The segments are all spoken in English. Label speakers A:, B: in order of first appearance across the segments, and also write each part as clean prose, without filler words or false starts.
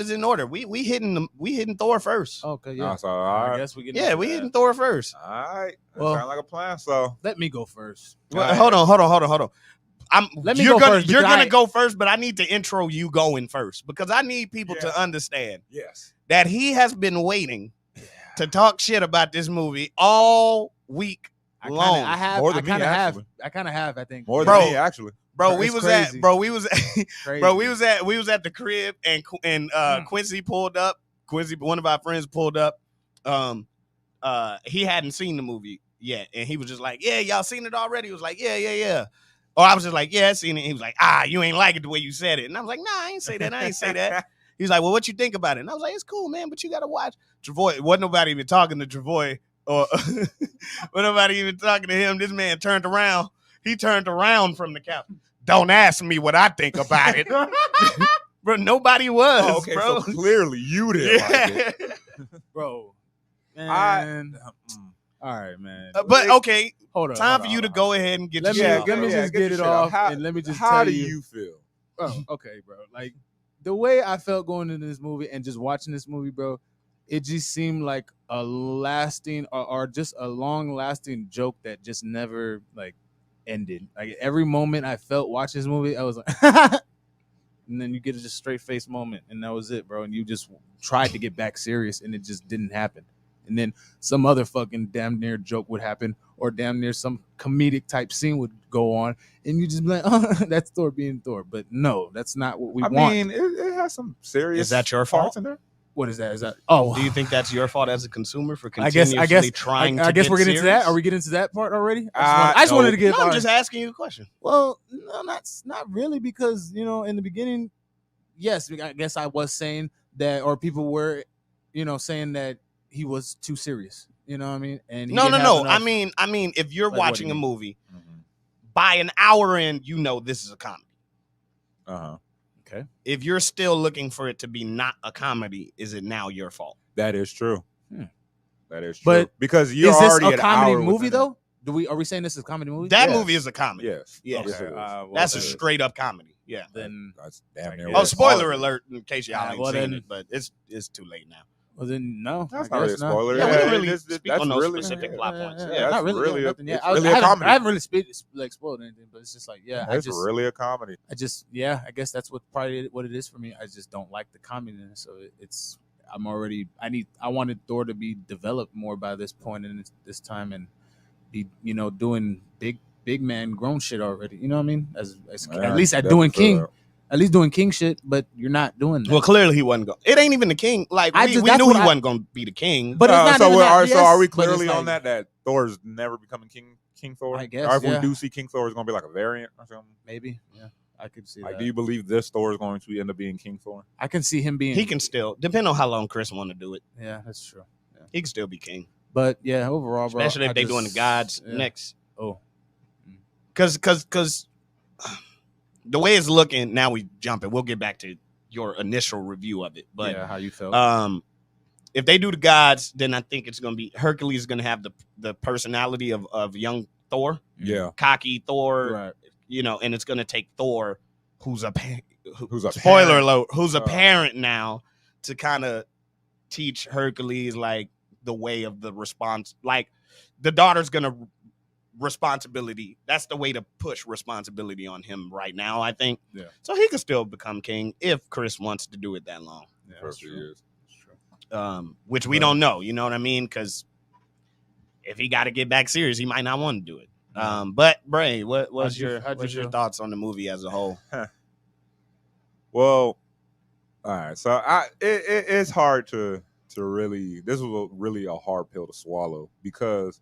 A: is in order. We hitting Thor first.
B: Okay, yeah.
C: So, all right.
B: I guess we get.
A: Yeah, we hitting Thor first.
C: All right. That
B: Well,
C: sounds like a plan. So
B: let me go first.
A: Well, hold on.
B: Let me
A: you're
B: go
A: gonna,
B: first
A: You're
B: because
A: gonna go first, but I need to intro you going first because I need people to understand that he has been waiting to talk shit about this movie all week long.
B: I kind of have. I think
C: more than me actually.
A: Bro, we was at we was at the crib and Quincy pulled up. Quincy, one of our friends, pulled up. He hadn't seen the movie yet, and he was just like, "Yeah, y'all seen it already?" He was like, "Yeah." Or I was just like, "Yeah, I seen it." He was like, "You ain't like it the way you said it," and I was like, "Nah, I ain't say that. He was like, "Well, what you think about it?" And I was like, "It's cool, man, but you gotta watch." Travoy, wasn't nobody even talking to Travoy, or wasn't nobody even talking to him. This man turned around. He turned around from the couch. Don't ask me what I think about it. Bro, nobody was.
C: Oh, okay,
A: bro.
C: so clearly you didn't like it.
B: Bro. Man. All right, man.
A: But okay,
B: hold on.
A: Time for you to go ahead and get
B: let me just get it off, and let me just tell you.
C: How do you feel?
B: Oh, okay, bro. Like the way I felt going into this movie and just watching this movie, bro, it just seemed like a lasting or just a long-lasting joke that just never like ended. Like every moment I felt watching this movie, I was like, and then you get a just straight face moment, and that was it, bro. And you just tried to get back serious, and it just didn't happen. And then some other fucking damn near joke would happen, or damn near some comedic type scene would go on, and you just be like, "Oh, that's Thor being Thor." But no, that's not what we want.
C: I mean, it has some serious.
A: Is that your fault?
C: In there?
B: What is that? Is that? Oh,
A: do you think that's your fault as a consumer for
B: I guess
A: trying?
B: I guess we're getting into that. Are we getting into that part already? I just wanted to get.
A: I'm just asking you a question.
B: Well, no, not really, because in the beginning, yes, I guess I was saying that, or people were, saying that he was too serious. You know what I mean? And
A: no. I mean, if you're watching a movie, by an hour in, this is a comedy. Okay. If you're still looking for it to be not a comedy, is it now your fault?
C: That is true. That is true. But because you're
B: is this
C: already
B: a comedy movie though? Are we saying this is a comedy movie?
A: That movie is a comedy.
C: Yes.
A: Okay. That's a straight up comedy. Yeah.
C: Then that's damn near.
A: Oh, spoiler alert! In case y'all ain't seen it, but it's too late now.
B: Well, then no,
C: that's not really a spoiler.
A: Yeah, we didn't really speak on those specific plot points.
B: Yeah, not really.
C: A comedy.
B: I haven't really spoiled anything, but it's just like,
C: it's really a comedy.
B: I guess that's probably what it is for me. I just don't like the comedy, so I wanted Thor to be developed more by this point in this time and be, doing big man grown shit already. You know what I mean? At least doing King. At least doing King shit, but you're not doing that.
A: Well, clearly he wasn't going. It ain't even the King. Like we knew he wasn't going to be the King.
B: But it's not
C: so are we clearly on that Thor's never becoming King Thor?
B: I guess.
C: Or if we do see King Thor, it's going to be like a variant or something.
B: Maybe. Yeah, I could see that.
C: Do you believe this Thor is going to end up being King Thor?
B: I can see him being.
A: He can still, depending on how long Chris want to do it.
B: Yeah, that's true. Yeah.
A: He can still be King.
B: But yeah, overall, bro.
A: Especially if they're doing the gods next.
B: Oh,
A: because the way it's looking now, we jump it. We'll get back to your initial review of it, but
B: how you felt.
A: If they do the gods, then I think it's going to be Hercules is going to have the personality of young Thor, cocky Thor,
C: right.
A: And it's going to take Thor, who's a
C: spoiler
A: alert, who's a parent now, to kind of teach Hercules like the way of the response, like the daughter's going to. Responsibility. That's the way to push responsibility on him right now, I think.
C: Yeah.
A: So he could still become king if Chris wants to do it that long.
C: Yeah, that's true.
A: Which we don't know. You know what I mean? Because if he got to get back serious, he might not want to do it. But Bray, what's your thoughts on the movie as a whole?
C: Well, all right. So it's hard to really. This was really a hard pill to swallow because.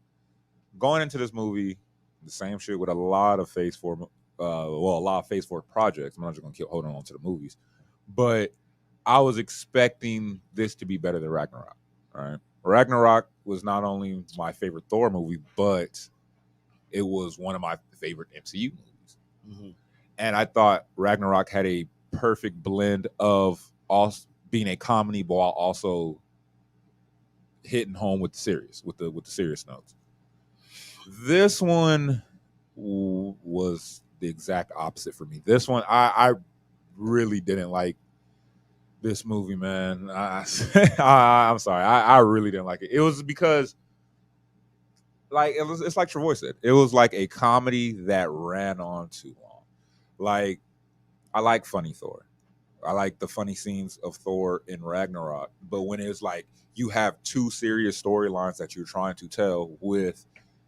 C: Going into this movie, the same shit with a lot of Phase 4, a lot of Phase 4 projects. I'm not just going to keep holding on to the movies. But I was expecting this to be better than Ragnarok. All right? Ragnarok was not only my favorite Thor movie, but it was one of my favorite MCU movies. Mm-hmm. And I thought Ragnarok had a perfect blend of also being a comedy, but while also hitting home with the serious, with the serious notes. This one was the exact opposite for me. This one, I really didn't like This movie, man, I'm sorry, I really didn't like it. It was because, like, it's like Travoy said, it was like a comedy that ran on too long. Like, I like funny Thor. I like the funny scenes of Thor in Ragnarok, but when it's like you have two serious storylines that you're trying to tell with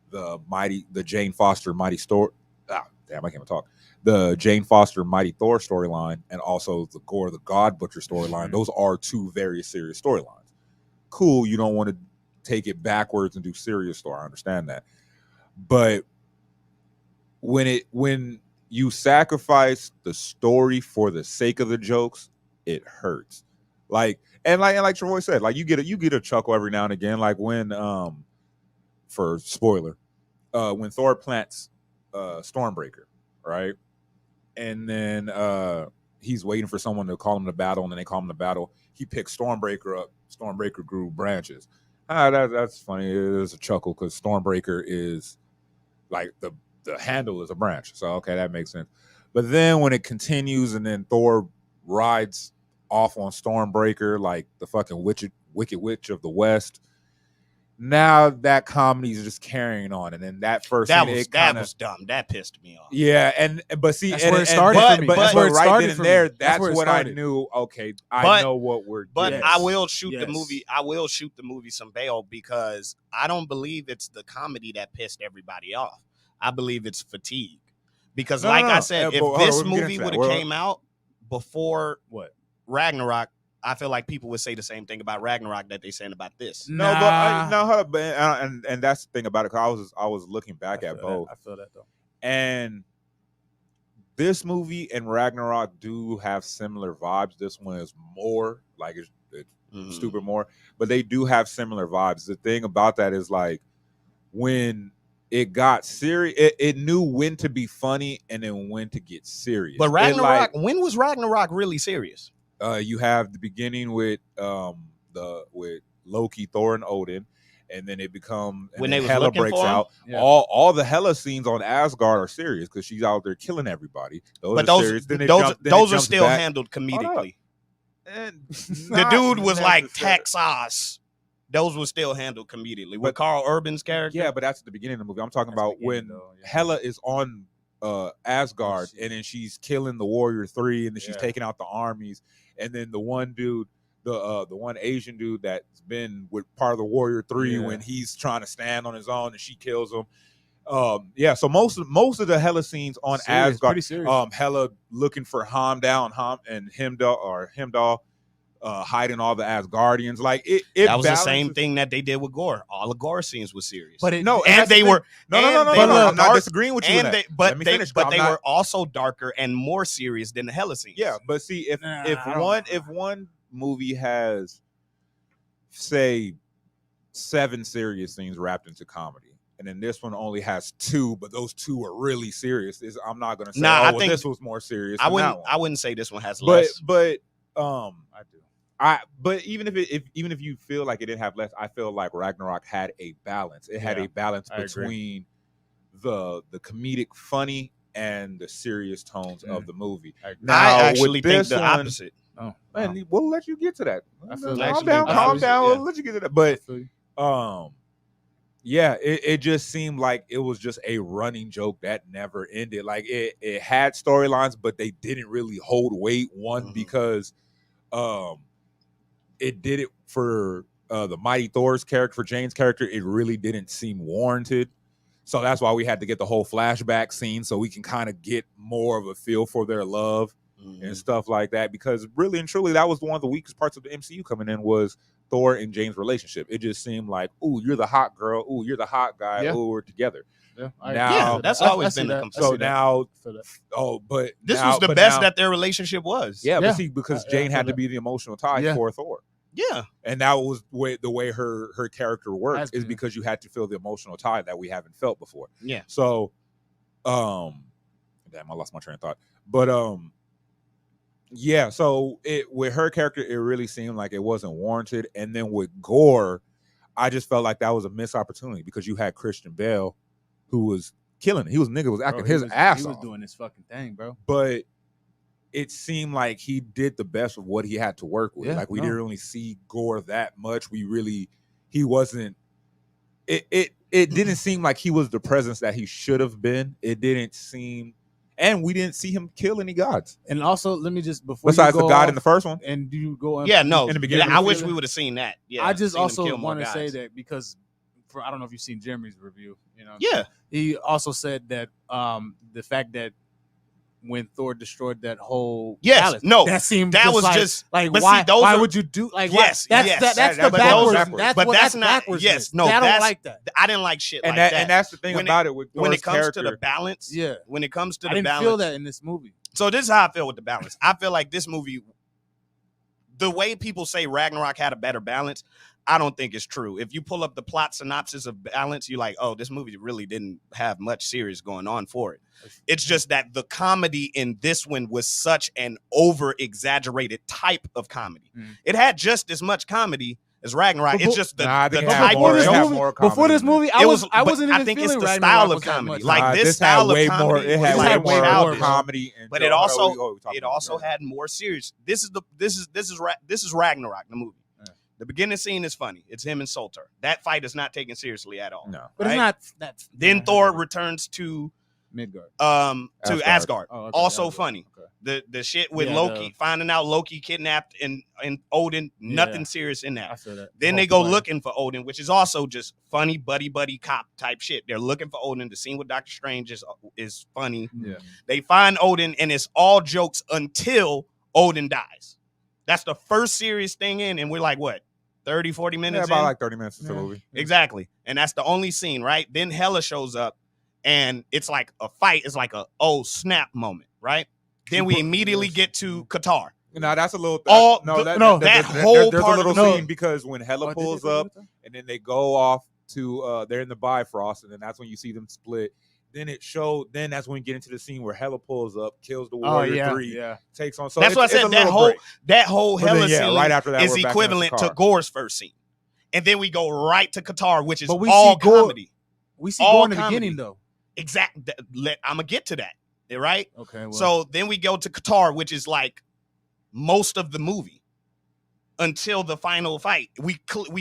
C: the Jane Foster Mighty Thor, damn, I can't even talk. The Jane Foster Mighty Thor storyline and also the Gore the God Butcher storyline. Those are two very serious storylines. Cool, you don't want to take it backwards and do serious story. I understand that, but when you sacrifice the story for the sake of the jokes, it hurts. Like like Troy said, like you get a chuckle every now and again. Like when for spoiler, when Thor plants Stormbreaker, right? And then he's waiting for someone to call him to battle, and then they call him to battle. He picks Stormbreaker up. Stormbreaker grew branches. That's funny. It is a chuckle because Stormbreaker is like the handle is a branch. So okay, that makes sense. But then when it continues and then Thor rides off on Stormbreaker like the fucking wicked witch of the West, now that comedy is just carrying on. And then that first
A: That
C: scene,
A: was dumb. That pissed me off.
C: Yeah, but see,
B: That's where it started for me.
C: But
B: That's where it
C: right
B: started
C: then
B: for
C: and there,
B: me.
C: that's
B: where it
C: when I
B: started.
C: knew. Okay, I know what we're.
A: But
C: getting.
A: I will shoot the
B: Yes.
A: movie. I will shoot the movie some bail because I don't believe it's the comedy that pissed everybody off. I believe it's fatigue. Because, I said, if this movie would have came out before Ragnarok, I feel like people would say the same thing about Ragnarok that they saying about this.
C: No, hold up, and that's the thing about it. Cause I was looking back at both.
B: I feel that though.
C: And this movie and Ragnarok do have similar vibes. This one is more like it's stupid more, but they do have similar vibes. The thing about that is like when it got serious, it knew when to be funny and then when to get serious.
A: But Ragnarok, when was Ragnarok really serious?
C: You have the beginning with with Loki, Thor, and Odin, and then it become
A: when
C: they
A: Hela
C: breaks out.
B: Yeah.
C: All the Hela scenes on Asgard are serious because she's out there killing everybody.
A: Those are still handled comedically.
C: And
A: the dude was like Texas. Those were still handled comedically with Carl Urban's character.
C: Yeah, but that's at the beginning of the movie. I'm talking about when Hela is on Asgard and then she's killing the Warrior 3 and then she's taking out the armies. And then the one dude, the one Asian dude that's been with part of the Warrior 3 when he's trying to stand on his own and she kills him. So most of the Hela scenes on Asgard, Hela looking for Heimdall and Heimdall hiding all the Asgardians. Like it that was the same
A: thing that they did with Gore. All the Gore scenes were serious.
C: But
A: they were
C: I'm not disagreeing with you.
A: But they were also darker and more serious than the Hela scenes.
C: Yeah, but see, if one movie has, say, 7 serious scenes wrapped into comedy, and then this one only has 2, but those 2 are really serious, I'm not going to say, I think this was more serious.
A: I wouldn't say this one has less.
C: But I do. But even if you feel like it didn't have less, I feel like Ragnarok had a balance. It had a balance between the comedic funny and the serious tones of the movie.
A: Now, I actually think the opposite.
C: Oh, man, we'll let you get to that.
A: Calm
C: down. We'll let you get to that. But it just seemed like it was just a running joke that never ended. Like it had storylines, but they didn't really hold weight. Because it did it for the Mighty Thor's character, for Jane's character. It really didn't seem warranted. So that's why we had to get the whole flashback scene so we can kind of get more of a feel for their love and stuff like that. Because really and truly, that was one of the weakest parts of the MCU coming in was Thor and Jane's relationship. It just seemed like, ooh, you're the hot girl. Ooh, you're the hot guy. Ooh, we're together.
A: Yeah, that's always been the complaint.
C: So now, but
A: this was the best that their relationship was.
C: Yeah, but see, because Jane had to be the emotional tie for Thor.
A: Yeah,
C: and that was the way her character works is because you had to feel the emotional tie that we haven't felt before.
A: Yeah.
C: So, damn, I lost my train of thought. But so with her character, it really seemed like it wasn't warranted. And then with Gore, I just felt like that was a missed opportunity because you had Christian Bale, who was killing it. He was acting his ass off.
B: He was doing his fucking thing, bro.
C: But it seemed like he did the best of what he had to work with.
B: Yeah,
C: Like we didn't really see Gore that much. He wasn't. It didn't seem like he was the presence that he should have been. It didn't seem, and we didn't see him kill any gods.
B: And also, let me just before
C: Besides
B: you go
C: the god
B: off,
C: in the first one.
B: and you go on.
A: Yeah, no.
C: in the beginning
A: I
C: of the
A: wish
B: feeling-
A: we would have seen that. Yeah,
B: I just
A: seen him
B: also
A: kill more
B: want to say
A: guys.
B: that because I don't know if you've seen Jeremy's review.
A: Yeah.
B: He also said that the fact that when Thor destroyed that whole palace,
A: that
B: seemed
A: was
B: like,
A: just
B: like
A: but
B: why
A: see, those
B: why
A: are,
B: would you do like
A: yes,
B: why,
A: yes,
B: that's the
C: but
B: backwards
C: backwards.
B: that's
A: but
B: what
A: that's
B: that's
A: not
B: backwards
A: yes no
B: I don't
A: that's,
B: like that.
A: I didn't like shit
C: And
A: like
C: and that's the thing
A: When
C: about it with
A: when
C: Thor's
A: it comes
C: character.
A: to the balance.
B: Yeah,
A: When it comes to
B: I
A: the
B: didn't
A: balance,
B: feel that in this movie.
A: So this is how I feel with the balance. I feel like this movie, the way people say Ragnarok had a better balance, I don't think it's true. If you pull up the plot synopsis of Balance, you're like, oh, this movie really didn't have much serious going on for it. It's just that the comedy in this one was such an over-exaggerated type of comedy. It had just as much comedy as Ragnarok. It's just the
C: I think it had
A: type
C: more-
A: of
C: it had
A: joke.
C: more comedy
B: Before this
C: in it.
B: movie,
A: It was,
B: I wasn't
A: but
B: even
A: I think it's
B: feeling
A: the
B: Ragnarok
A: style
B: was
A: of
B: that
A: comedy.
B: much.
A: Like this
C: had
A: style
C: way
A: of comedy
C: more. It
A: was
C: had
A: like
C: way more
A: childish.
C: comedy, and
A: But
C: Joe,
A: it also
C: what are we talking
A: it
C: about?
A: also had more serious. This is Ragnarok, the movie.
B: Yeah.
A: The beginning scene is funny. It's him and Surtur. That fight is not taken seriously at all.
C: No.
B: But
A: right?
B: it's not that.
A: Then Thor returns to
B: Midgard.
A: Asgard.
B: Oh, okay,
A: Also
B: Asgard.
A: funny.
B: Okay.
A: The shit with
B: Yeah,
A: Loki, finding out Loki kidnapped and Odin, nothing
B: Yeah.
A: serious in
B: I
A: that.
B: feel that.
A: Then
B: The
A: they
B: whole
A: go
B: plan.
A: looking for Odin, which is also just funny buddy cop type shit. They're looking for Odin. The scene with Doctor Strange is funny.
B: Yeah.
A: They find Odin and it's all jokes until Odin dies. That's the first serious thing in, and we're like, what, 30, 40
C: Yeah,
A: minutes
C: about
A: in?
C: like 30 minutes into the
B: Yeah.
C: movie.
A: Exactly. And that's the only scene, right? Then Hela shows up and it's like a fight. It's like a oh snap moment, right? Then we immediately get to Qatar.
C: No, that's a little.
A: All
C: no,
A: the-
B: no,
A: that whole
C: there's
A: part
C: a
A: of
C: little
A: the movie.
C: scene because when Hela
B: Oh, did
C: pulls
B: they do
C: up
B: that?
C: and then they go off to they're in the Bifrost, and then that's when you see them split. Then that's when we get into the scene where Hela pulls up, kills the Warrior 3,
B: Yeah.
C: takes on. So
A: That's what I
C: it's a
A: said.
C: little
A: That whole
C: break. But
A: Hela
C: then,
A: scene
C: right after that,
A: is
C: we're back in
A: equivalent to
C: Sakaar.
A: Gore's first scene. And then we go right to Qatar, which is
B: But we
A: all
B: see Gore-
A: comedy.
B: We see
A: All
B: Gore in the
A: comedy.
B: beginning though.
A: I'm gonna get to that, right?
B: Okay. Well,
A: So then we go to Qatar, which is like most of the movie until the final fight. We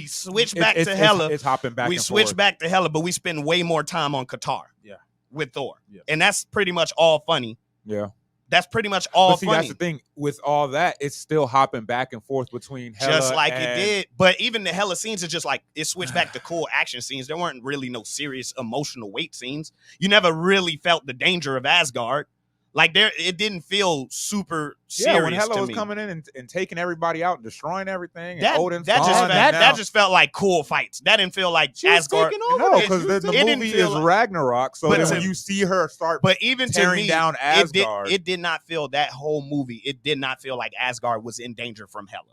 A: switch back to Hela.
C: It's hopping back.
A: We
C: and
A: switch
C: forth.
A: back to Hela, but we spend way more time on Qatar.
B: Yeah.
A: With Thor.
B: Yeah.
A: And that's pretty much all funny.
C: Yeah.
A: That's pretty much all
C: But see,
A: funny.
C: that's the thing. With all that, it's still hopping back and forth between Hela
A: Just like
C: and,
A: it did. But even the Hela scenes are just like it switched back to cool action scenes. There weren't really no serious emotional weight scenes. You never really felt the danger of Asgard. Like it didn't feel super serious.
C: Yeah, when Hela
A: to
C: was
A: me.
C: coming in and taking everybody out and destroying everything, and
A: That,
C: Odin's
A: that, just
C: gone,
A: felt,
C: and
A: that,
C: now-
A: that just felt like cool fights. That didn't feel like
B: she was
A: Asgard.
B: taking over.
C: No,
B: it.
C: because
B: She was
C: the
A: it didn't
C: movie
A: feel
C: is
A: like-
C: Ragnarok, so
A: But
C: then
A: to-
C: when you see her start,
A: But even to
C: tearing
A: me,
C: down Asgard.
A: it did not feel that whole movie. It did not feel like Asgard was in danger from Hela.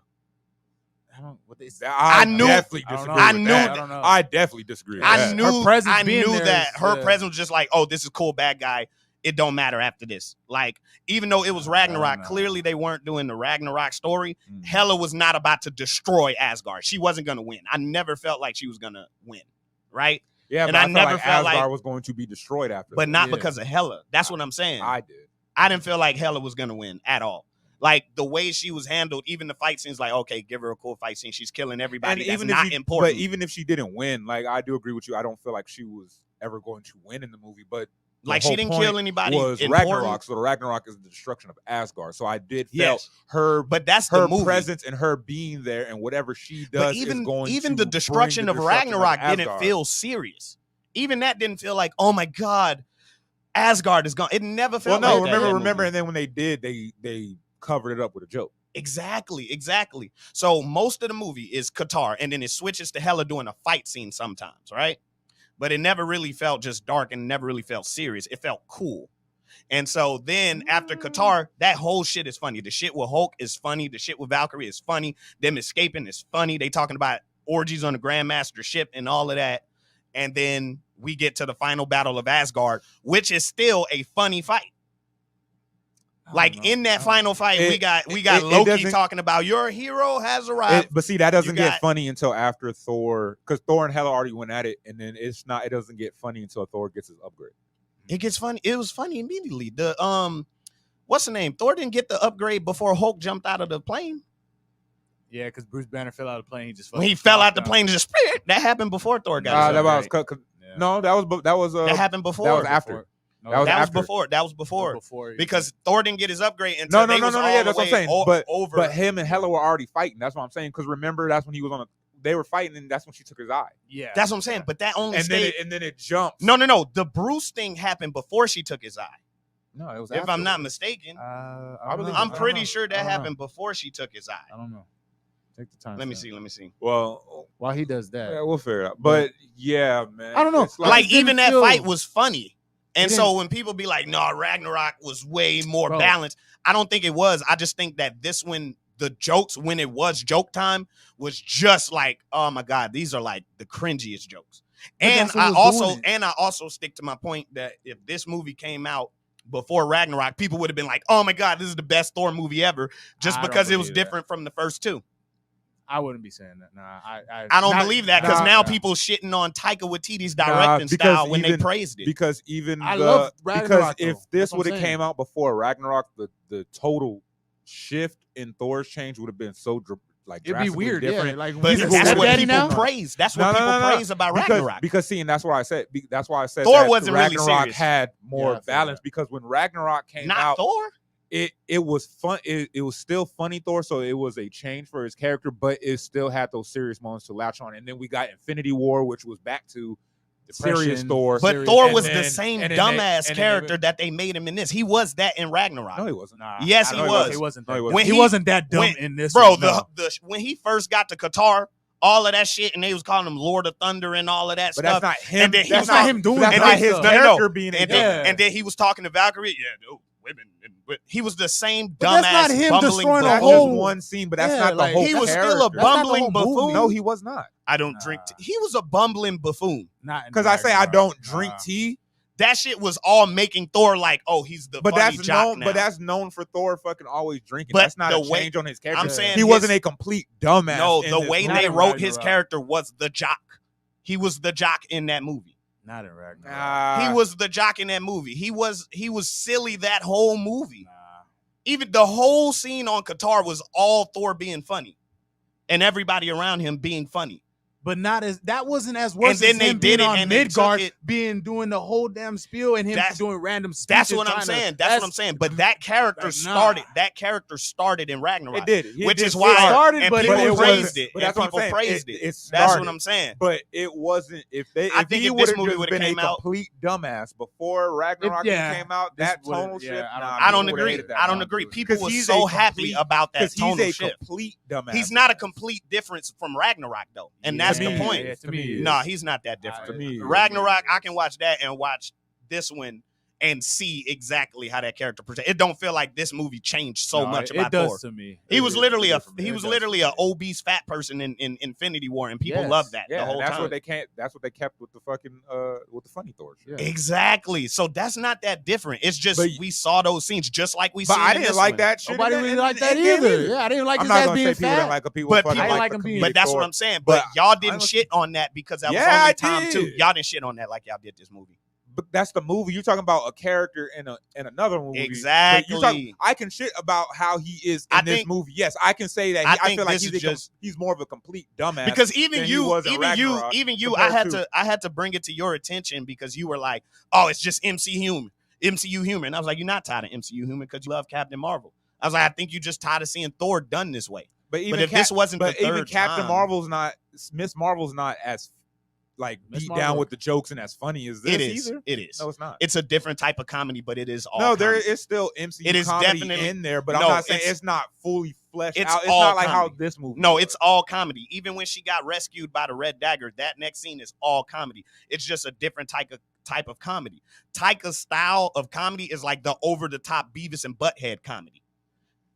B: I don't. What they say.
C: I
A: knew-
C: definitely
B: I don't
C: disagree.
B: know.
A: I
C: with
A: knew
C: that.
A: that-
B: I don't know.
C: I definitely disagree. With
A: I
C: that.
A: knew
B: presence
A: I
B: being
A: knew
B: there
A: that
B: is,
A: her
B: yeah.
A: presence was just like, oh, this is cool, bad guy. It don't matter after this. Like, even though it was Ragnarok,
B: know.
A: clearly they weren't doing the Ragnarok story.
C: Mhm.
A: Hela was not about to destroy Asgard. She wasn't going to win. I never felt like she was going to win, right?
C: Yeah,
A: and
C: but
A: I
C: I felt
A: never
C: like
A: felt
C: Asgard
A: like-
C: was going to be destroyed after,
A: But
C: that.
A: not
B: Yeah.
A: because of Hela. That's what I'm saying.
C: I did.
A: I didn't feel like Hela was going to win at all. Like, the way she was handled, even the fight scenes, like, okay, give her a cool fight scene. She's killing everybody. That's not important.
C: But even if she didn't win, like I do agree with you. I don't feel like she was ever going to win in the movie. But the
A: like, she
C: whole
A: didn't
C: point
A: kill anybody
C: was
A: important.
C: Ragnarok. So the Ragnarok is the destruction of Asgard. So I did felt
A: Yes.
C: her,
A: But that's
C: her
A: the movie.
C: presence and her being there and whatever she does
A: But even
C: is going
A: even
C: to
A: the destruction
C: bring
A: of
C: the destruction
A: Ragnarok didn't
C: Asgard.
A: feel serious. Even that didn't feel like, oh my god, Asgard is gone. It never
C: Well,
A: felt
C: no,
A: like that in that
C: remember,
A: movie.
C: and then when they did, they covered it up with a joke.
A: Exactly. So most of the movie is Qatar, and then it switches to Hela doing a fight scene sometimes, right? But it never really felt just dark and never really felt serious. It felt cool. And so then after Qatar, that whole shit is funny. The shit with Hulk is funny. The shit with Valkyrie is funny. Them escaping is funny. They talking about orgies on the Grandmaster ship and all of that. And then we get to the final battle of Asgard, which is still a funny fight. Like in that final fight, we got
C: it
A: Loki
C: doesn't-
A: talking about your hero has arrived.
C: But see, that doesn't
A: You got-
C: get funny until after Thor, because Thor and Hela already went at it, and then it doesn't get funny until Thor gets his upgrade.
A: It gets funny. It was funny immediately. what's the name? Thor didn't get the upgrade before Hulk jumped out of the plane.
B: Yeah, because Bruce Banner fell out of the plane. He just
A: When he fell out the plane, just that happened before Thor got his
C: that was
A: upgrade.
C: no, that was
A: That happened before.
C: that was after.
B: No,
C: That was
A: before. That was before. Because Thor didn't get his upgrade until
C: yeah, that's what I'm saying.
A: Over.
C: But him and Hela were already fighting. That's what I'm saying. Because remember, that's when he was on. They were fighting, and that's when she took his eye.
B: Yeah,
A: that's what I'm saying. But that only stayed.
C: And then it jumps.
A: No. The Bruce thing happened before she took his eye.
C: No, it was.
A: If I'm not mistaken, I'm pretty sure that happened before she took his eye.
B: I don't know. Take the time.
A: Let me see.
C: Well,
B: while he does that,
C: yeah, we'll figure it out. But yeah, man,
B: I don't know.
A: Like even that fight was funny. And so when people be like, no, Ragnarok was way more balanced, I don't think it was. I just think that this one, the jokes, when it was joke time, was just like, oh my God, these are like the cringiest jokes. And I also stick to my point that if this movie came out before Ragnarok, people would have been like, oh my God, this is the best Thor movie ever, just because it was different from the first two.
B: I wouldn't be saying that. Nah,
A: I don't believe that because now people shitting on Taika Waititi's directing style when they praised it.
C: Because even
B: I love Ragnarok,
C: because if this would have came out before Ragnarok, the total shift in Thor's change would have been so
B: it'd be weird,
C: different.
B: Yeah. Like,
A: but that's what people praise. That's what people praise about Ragnarok.
C: Because see, and that's why I said
A: Thor wasn't
C: Ragnarok
A: really serious.
C: had more balance because when Ragnarok came out,
A: Thor.
C: It was fun. It was still funny Thor, so it was a change for his character, but it still had those serious moments to latch on. And then we got Infinity War, which was back to serious Thor.
A: But Thor was the same dumbass character that they made him in this. He was that in Ragnarok.
C: No, he wasn't.
A: Yes, he was.
B: He wasn't.
C: He
B: wasn't that dumb in this.
A: Bro, when he first got to Qatar, all of that shit, and they was calling him Lord of Thunder and all of that
C: but
A: stuff.
C: That's not him.
A: And then
C: That's not him doing that. That's not his character being.
A: And then he was talking to Valkyrie. Yeah, dude. He was the same dumbass.
B: But that's not him
A: bumbling
B: destroying
A: buffoon.
B: the whole
C: one scene, but that's not the whole.
A: He was
C: character.
A: still a bumbling buffoon.
C: No, he was not.
A: I don't drink. He was a bumbling buffoon.
B: Not
C: because I say I don't drink tea.
A: That shit was all making Thor like, oh, he's the funny jock now.
C: But that's known for Thor fucking always drinking. But that's not a change on his character.
A: I'm saying
C: he wasn't a complete dumbass.
A: No, the way they wrote his character was the jock. He was the jock in that movie.
B: Not in Ragnarok.
A: He was the jock in that movie. He was silly that whole movie. Even the whole scene on Qatar was all Thor being funny, and everybody around him being funny.
B: But that wasn't as worse.
A: And then
B: as
A: they
B: him
A: did
B: being
A: it
B: on
A: and
B: Midgard, doing the whole damn spiel and him doing random speeches.
A: That's what I'm saying. That's what I'm saying. But that character started. That character started in Ragnarok.
C: It did.
A: Which is why
B: started,
A: and
B: but
A: people praised it.
C: But
A: and people praised it. That's what I'm saying.
C: But it wasn't. If he would have been a complete dumbass before Ragnarok came out, that tonal shift.
A: I don't agree. I don't agree. People were so happy about that tonal shift.
C: He's a complete dumbass.
A: He's not a complete difference from Ragnarok though, and that's the point. No, he's not that different.
C: To me,
A: Ragnarok, I can watch that and watch this one and see exactly how that character presents. It don't feel like this movie changed so much about Thor.
B: It does to me.
A: He was literally a obese fat person in Infinity War, and people loved that the whole
C: that's
A: time.
C: That's what they kept with the fucking with the funny Thor.
A: Yeah. Exactly. So that's not that different. It's just we saw those scenes just like we. But
C: I didn't like that shit.
B: Nobody really liked that either. Yeah, I didn't like his ass being fat.
A: But that's what I'm saying. But y'all didn't shit on that because that was only time too. Y'all didn't shit on that like y'all did this movie.
C: But that's the movie. You're talking about a character in another movie.
A: Exactly.
C: I can shit about how he is in this movie. Yes, I can say that. I feel like he's more of a complete dumbass.
A: Because even you, I had to bring it to your attention because you were like, "Oh, it's just MCU humor." And I was like, "You're not tired of MCU humor because you love Captain Marvel." I was like, "I think you just tired of seeing Thor done this way." But if this wasn't the third
C: Captain
A: time,
C: Marvel's not Miss Marvel's not as beat down with the jokes and as funny as this either.
A: It is.
C: No, it's not.
A: It's a different type of comedy, but it is all
C: No,
A: comedy.
C: there is still MCU
A: it is
C: comedy
A: definitely
C: in there, but I'm not saying it's not fully fleshed out. It's
A: all
C: not like
A: comedy.
C: how this movie
A: No,
C: was.
A: it's all comedy. Even when she got rescued by the Red Dagger, that next scene is all comedy. It's just a different type of comedy. Taika's style of comedy is like the over-the-top Beavis and Butthead comedy.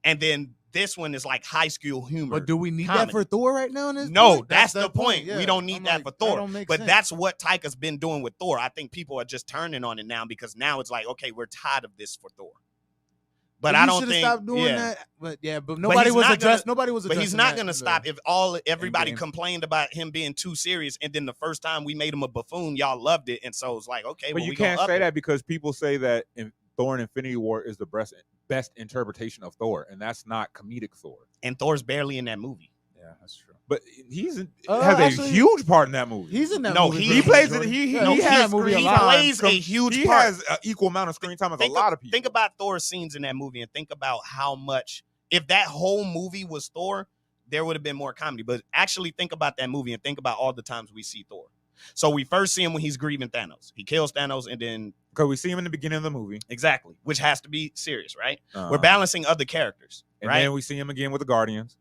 A: And then this one is like high school humor.
B: But do we need
A: comedy.
B: that for Thor right now?
A: No, that's the point. Yeah. We don't need that for Thor.
B: But
A: that's what Taika's been doing with Thor. I think people are just turning on it now because now it's like, okay, we're tired of this for Thor. But I don't think
B: stop doing that. But nobody was addressed. Nobody was addressing.
A: But he's not going to stop if everybody complained about him being too serious, and then the first time we made him a buffoon, y'all loved it, and so it's like, okay,
C: but you can't say that because people say that Thor and Infinity War is the best interpretation of Thor, and that's not comedic Thor.
A: And Thor's barely in that movie.
B: Yeah, that's true.
C: But he's
B: Actually,
C: has a huge part in that movie.
B: He's in that
A: No,
B: movie.
A: he
C: He
B: for
C: plays it.
B: majority.
C: He
B: Yeah, he's in
C: has
B: that movie a
C: screen
B: lot.
C: time.
A: plays a huge
C: He
A: part.
C: has an equal amount of screen time as a lot of people.
A: Think about Thor's scenes in that movie and think about how much, if that whole movie was Thor, there would have been more comedy. But actually think about that movie and think about all the times we see Thor. So we first see him when he's grieving Thanos. He kills Thanos and then
C: Because we see him in the beginning of the movie.
A: exactly, which has to be serious, right?
C: Uh-huh.
A: We're balancing other characters,
C: And
A: right?
C: then we see him again with the Guardians.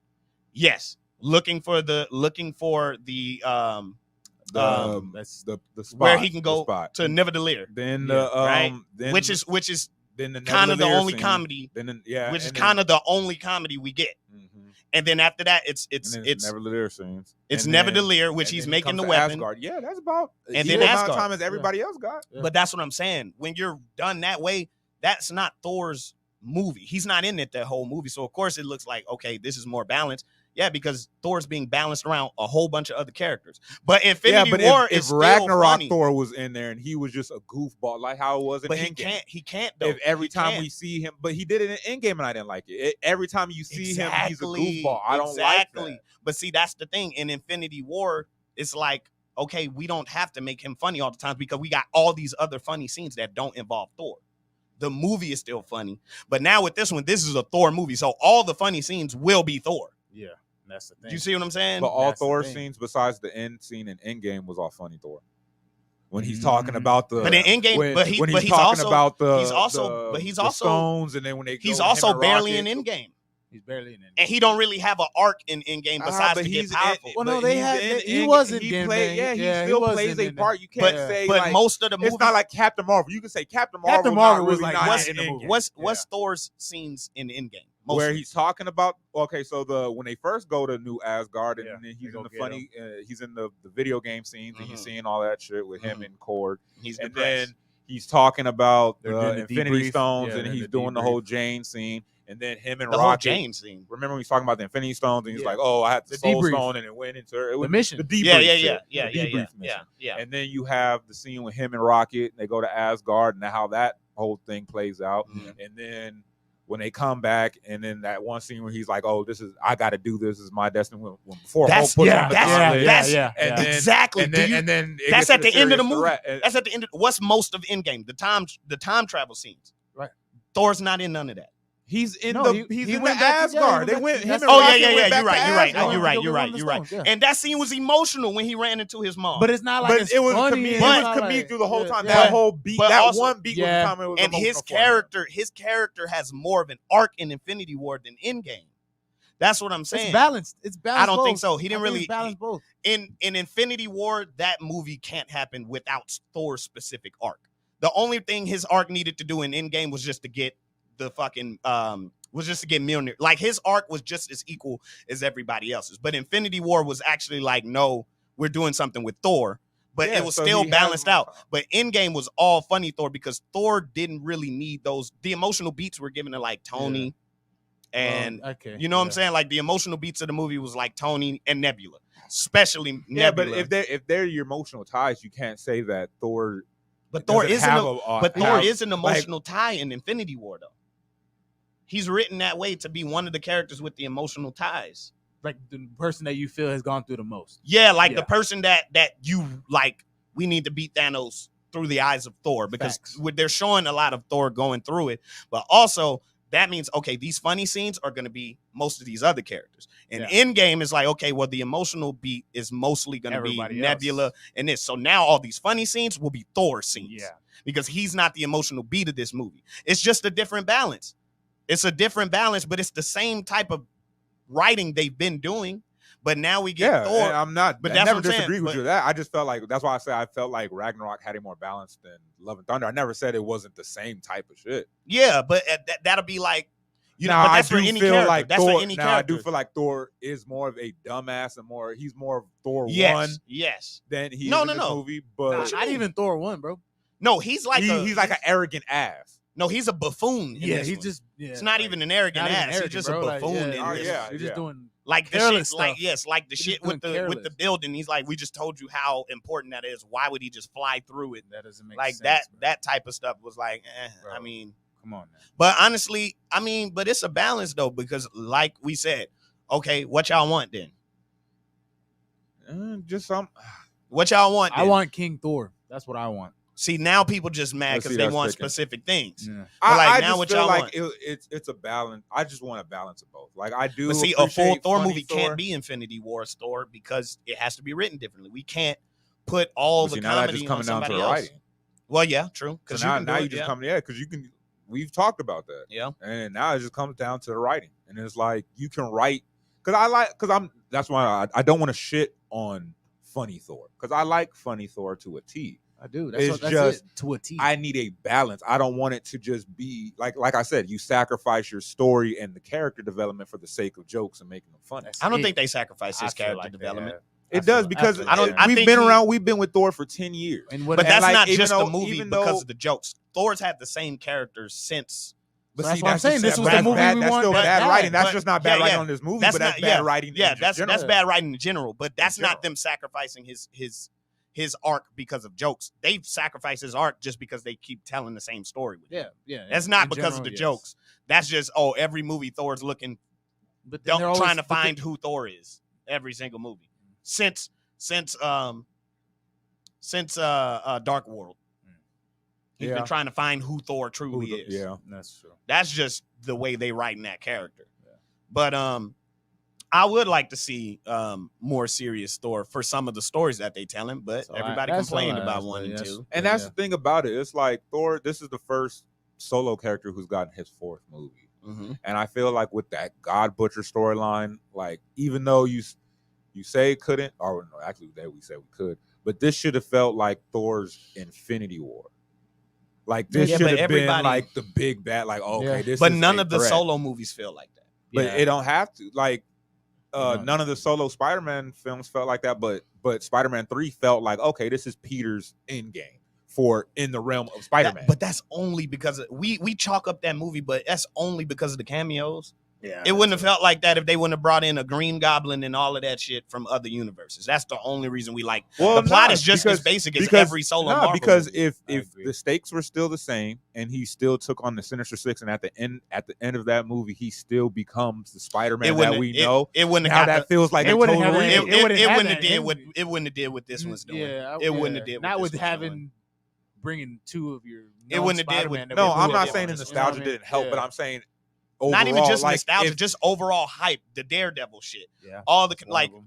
A: Yes. Looking for the
B: That's
C: The spot,
A: where he can
C: the
A: go
C: spot.
A: to Never Delir,
C: Then
B: Yeah,
C: the
A: right?
C: then
A: which is
C: then the
A: kind of the
C: Never
A: only
C: scene.
A: comedy,
C: Then
A: which is kind of the only comedy we get. And then after that, it's
C: Never Lear scenes.
A: it's
C: And
A: Never
C: then-
A: Delir, which
C: and
A: he's
C: then he
A: making
C: comes
A: the
C: to
A: weapon.
C: Asgard. Yeah, that's about
A: And
C: and
A: then
C: then amount of
A: Asgard.
C: time as everybody else got.
B: Yeah.
A: But that's what I'm saying. When you're done that way, that's not Thor's movie. He's not in it that whole movie. So of course it looks like, okay, this is more balanced. Yeah, because Thor's being balanced around a whole bunch of other characters. But Infinity War
C: if
A: is still
C: Ragnarok
A: funny.
C: Thor was in there and he was just a goofball like how it was in
A: But
C: Endgame.
A: he can't though.
C: If every
A: He
C: time
A: can't.
C: we see him, but he did it in Endgame and I didn't like it. Every time you see him, he's a goofball. I don't like that.
A: But see, that's the thing. In Infinity War, it's like, okay, we don't have to make him funny all the time because we got all these other funny scenes that don't involve Thor. The movie is still funny. But now with this one, this is a Thor movie. So all the funny scenes will be Thor.
B: Yeah, that's the thing.
A: Do you see what I'm saying?
C: But all
B: That's the
C: Thor
B: thing.
C: scenes besides the end scene in Endgame was all funny Thor. When he's talking about the
A: But in Endgame,
C: when,
A: but he's
C: talking
A: also
C: about the
A: he's also- but he's
C: the
A: also-
C: stones and then when they
A: he's
C: go, him
A: also
C: and
A: barely
C: Rocket-
A: in Endgame.
B: He's barely in it.
A: And he don't really have an arc in Endgame besides
C: but
A: to get
C: he's in-
A: powerful.
B: Well, no,
C: but
B: they
C: he's
B: had-
C: in
B: he
C: Endgame.
B: was in
C: He
B: Endgame,
C: played,
B: man.
C: he
B: Yeah, he
C: still
B: was
C: plays
B: in
C: a
B: Endgame.
C: part. You can't
B: But-
C: say
A: but
C: like
A: most of the movie,
C: it's not like Captain Marvel. You can say Captain Marvel.
B: Captain Marvel
C: not
B: was
C: really
B: like
C: not
B: not
C: in
B: in the
C: Endgame.
B: movie.
A: what's Thor's scenes in Endgame?
C: Where
A: Mostly.
C: he's talking about so when they first go to New Asgard and
B: Yeah,
C: then
B: they
C: he's
B: go
C: in the
B: get
C: funny he's in the video game scenes and
A: Mhm.
C: he's seeing all that shit with him
A: Mhm.
C: and Korg
A: He's
C: and
A: depressed.
C: then he's talking about
B: They're
C: the
B: doing the
C: Infinity
B: debrief.
C: Stones
B: Yeah,
C: and
B: they're
C: he's
B: the
C: doing the
B: debrief.
C: whole Jane scene and then him and
A: the whole
C: Rocket.
A: Jane scene.
C: Remember when he's talking about the Infinity Stones and he's
B: Yeah.
C: like, "Oh, I had the
B: The
C: Soul
B: debrief.
C: Stone and it went into it was
B: The mission.
C: the debrief
A: Yeah,
C: shit, the
A: yeah,
C: debrief mission."
A: yeah.
C: And then you have the scene with him and Rocket. And they go to Asgard and how that whole thing plays out.
A: Mhm.
C: And then when they come back, and then that one scene where he's like, "Oh, I got to do this. This is my destiny." When before Hulk
A: That's-
C: puts
A: yeah,
C: on the
A: that's-
C: gauntlet,
A: that's-
C: and then
A: Exactly.
C: and
A: Do
C: then,
A: you-
C: and then it
A: that's
C: gets to
A: at the end of the
C: serious
A: movie.
C: threat.
A: That's at the end. What's most of Endgame? The time travel scenes.
B: Right.
A: Thor's not in none of that.
C: He's in
B: No,
C: the
B: he
C: he's in
B: went
C: the
B: back to- yeah,
C: Asgard.
B: he
C: They
B: went
C: went.
B: back
C: Him
B: to-
C: and
A: Oh,
C: Rocket
A: yeah,
C: went
A: yeah,
C: back
A: you're right,
C: to
A: you're right,
C: Asgard.
A: you're right,
B: Go
A: you're
B: get
A: right,
B: one of the
A: you're right.
B: stones, yeah.
A: And that scene was emotional when he ran into his mom.
B: But it's not like
C: But
B: it's
C: it was
B: funny.
C: comedic.
B: and
C: It
B: it's
C: was
B: not
C: comedic
B: like-
C: through the whole
B: yeah,
C: time.
B: yeah.
C: That whole beat,
A: but
C: that
A: also-
C: one beat
B: yeah.
C: was the time. It was
A: and his
C: emotional for him.
A: character has more of an arc in Infinity War than Endgame. That's what I'm saying.
B: It's balanced. It's balanced.
A: I don't think
B: both.
A: so. He didn't
B: I think
A: really
B: it's balanced both.
A: in Infinity War. That movie can't happen without Thor's specific arc. The only thing his arc needed to do in Endgame was just to get the fucking was just to get Mjolnir. Like his arc was just as equal as everybody else's. But Infinity War was actually like, no, we're doing something with Thor. But
C: Yeah,
A: it was
C: so
A: still
C: he has
A: balanced
C: more
A: out.
C: time.
A: But Endgame was all funny Thor because Thor didn't really need those. The emotional beats were given to like Tony and
B: Okay,
A: you know what I'm
B: yeah.
A: saying? Like the emotional beats of the movie was like Tony and Nebula, especially
C: Yeah,
A: Nebula.
C: but if they're your emotional ties, you can't say that Thor.
A: But Thor
C: doesn't
A: isn't.
C: have
A: But Thor
C: have-
A: is an emotional tie in Infinity War, though. He's written that way to be one of the characters with the emotional ties.
B: Like the person that you feel has gone through the most.
A: Yeah, like
B: Yeah.
A: the person that you like. We need to beat Thanos through the eyes of Thor because
B: Facts.
A: they're showing a lot of Thor going through it. But also that means okay, these funny scenes are going to be most of these other characters. And Endgame is like okay, well the emotional beat is mostly going to be
B: Everybody else.
A: Nebula and this. So now all these funny scenes will be Thor scenes.
B: Yeah.
A: Because he's not the emotional beat of this movie. It's just a different balance. It's a different balance, but it's the same type of writing they've been doing. But now we get
C: Yeah,
A: Thor.
C: and I'm not.
A: but
C: I
A: that's
C: never
A: what I'm saying,
C: disagree with
A: but-
C: you. That I just felt like that's why I say I felt like Ragnarok had a more balance than Love and Thunder. I never said it wasn't the same type of shit.
A: Yeah, but that'll be like, you know,
C: Now,
A: but that's
C: I
A: for
C: do
A: any
C: feel
A: character.
C: like
A: That's
C: Thor,
A: for any
C: now
A: character.
C: I do feel like Thor is more of a dumbass and he's more of Thor
A: yes,
C: 1
A: yes.
C: than he
A: No,
C: is
A: no,
C: in this
A: no.
C: movie.
B: Nah,
C: But
B: not even Thor 1, bro.
A: No, he's like
C: he's like an arrogant ass.
A: no, he's a buffoon. In
B: Yeah,
A: this
B: he's
A: one.
B: just. Yeah,
A: It's not
B: like,
A: even an arrogant
B: not even
A: ass. He's
B: arrogant,
A: just
B: bro.
A: a
B: Like,
A: buffoon.
B: yeah,
A: in
C: Oh,
A: this
C: yeah,
A: one.
B: You're just doing.
A: Like the
B: careless
A: shit, like
B: stuff.
A: yes, like the
B: He's
A: shit
B: just
A: with
B: doing
A: the
B: careless.
A: building. He's like, we just told you how important that is. Why would he just fly through it?
B: That doesn't make
A: Like
B: sense.
A: that
B: bro.
A: that type of stuff was like, I
B: Bro.
A: mean,
B: Come on, man.
A: But honestly, I mean, but it's a balance though, because like we said, okay, what y'all want then?
C: Just some.
A: What y'all want then?
B: I want King Thor. That's what I want.
A: See, now people just mad
C: Let's
A: because
C: see,
A: they
C: that's
A: want
C: sticking.
A: specific things.
B: Yeah.
A: But like
C: I
A: now
C: just
A: what
C: feel
A: y'all
C: like
A: want?
C: it's a balance. I just want a balance of both. Like I do.
A: But see, a full
C: appreciate
A: Thor
C: funny
A: movie
C: Thor.
A: can't be Infinity War's Thor because it has to be written differently. We can't put all
C: But
A: the
C: see, now that's
A: comedy
C: just
A: on
C: coming down to
A: somebody
C: the
A: else.
C: writing.
A: Well, yeah, true.
C: So
A: Because
C: now you
A: it,
C: just
A: yeah.
C: come, because you can. We've talked about that.
A: Yeah.
C: And now it just comes down to the writing, and it's like you can write because that's why I don't want to shit on funny Thor because I like funny Thor to a T.
B: I do.
C: It's
B: That's
C: just
B: it, to a T.
C: I need a balance. I don't want it to just be like I said, you sacrifice your story and the character development for the sake of jokes and making them funny.
A: I don't think they sacrificed his character development.
C: It does because we've been with Thor for 10 years.
A: But that's not just the movie because of the jokes. Thor's had the same characters since.
B: But that's what I'm saying. This was the movie we
C: that's
B: want.
C: still bad writing. That's just not bad writing
A: yeah.
C: on this movie,
A: That's
C: but that's
A: not-
C: bad
A: yeah.
C: writing.
A: Yeah,
C: in
A: that's
C: general.
A: bad writing in general. But that's
C: In
A: not
C: general.
A: them sacrificing his arc because of jokes. They've sacrificed his arc just because they keep telling the same story with him.
B: Yeah.
A: That's not
B: In
A: because of
B: general,
A: the
B: yes.
A: jokes. That's just every movie Thor's looking
B: But then they're always-
A: trying to
B: but they-
A: find who Thor is. Every single movie since Dark World. He's been trying to find who Thor truly is.
C: Yeah,
B: that's true.
A: That's just the way they write in that character.
B: Yeah.
A: But I would like to see more serious Thor for some of the stories that they tell him, but everybody complained about 1 and 2.
C: And that's the thing about it. It's like Thor, this is the first solo character who's gotten his 4th movie.
A: Mm-hmm.
C: And I feel like with that God Butcher storyline, like even though you say it couldn't, or no, actually that we said we could, but this should have felt like Thor's Infinity War. Like this should have been like the big bad, like this.
A: But
C: is
A: none
C: a
A: of the
C: threat.
A: solo movies feel like that.
C: But it don't have to. Like none of the solo Spider-Man films felt like that. But Spider-Man 3 felt like this is Peter's endgame for in the realm of Spider-Man.
A: But that's only because we chalk up that movie, but that's only because of the cameos.
B: Yeah,
A: it wouldn't have felt like that if they wouldn't have brought in a Green Goblin and all of that shit from other universes. That's the only reason we like. The plot is just as basic as every solo Marvel
C: because
A: movie.
C: if the stakes were still the same and he still took on the Sinister Six, and at the end of that movie he still becomes the Spider-Man that we know.
A: It wouldn't
C: have that feels like
A: it wouldn't have
B: did
A: what this one's doing.
B: Yeah,
A: it wouldn't have did
B: not
A: what
B: with
A: this
B: having bringing 2 of your.
A: It wouldn't have did with.
C: No, I'm not saying the nostalgia didn't help, but I'm saying. Overall,
A: not even just nostalgia, just overall hype, the Daredevil shit.
B: Yeah.
A: All the